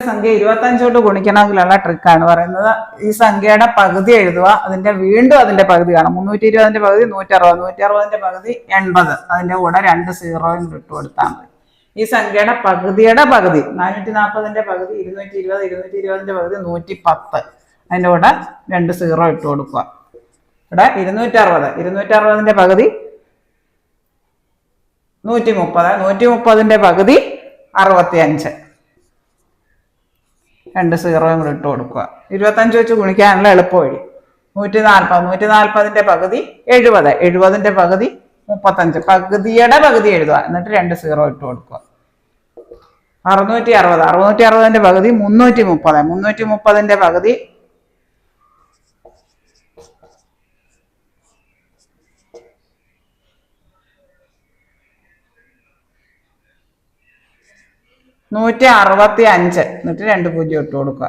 സംഖ്യ 25 ഗുണിക്കണമെങ്കിലുള്ള ട്രിക്കാണ് പറയുന്നത്. ഈ സംഖ്യയുടെ പകുതി എഴുതുക, വീണ്ടും അതിന്റെ പകുതി കാണും. 320 പകുതി 160, 160 പകുതി 80, അതിന്റെ കൂടെ 2 സീറോയും ഇട്ട് കൊടുത്താൽ മതി. ഈ സംഖ്യയുടെ പകുതിയുടെ പകുതി 440 പകുതി 220, 220 പകുതി 110, അതിന്റെ കൂടെ 2 സീറോ ഇട്ട് കൊടുക്കുക. ഇവിടെ 260, 260 പകുതി 130, 130 പകുതി 65, 2 സീറോയും കൂടെ ഇട്ട് കൊടുക്കുക. 25 വെച്ച് ഗുണിക്കാനുള്ള എളുപ്പ വഴി. 140, 140 പകുതി 70, 70 പകുതി 35, പകുതിയുടെ പകുതി എഴുതുക, എന്നിട്ട് 2 സീറോ ഇട്ട് കൊടുക്കുക. 660, 660 പകുതി 330, 330 പകുതി 165, എന്നിട്ട് 2 പൂജ്യം ഇട്ട് കൊടുക്കുക.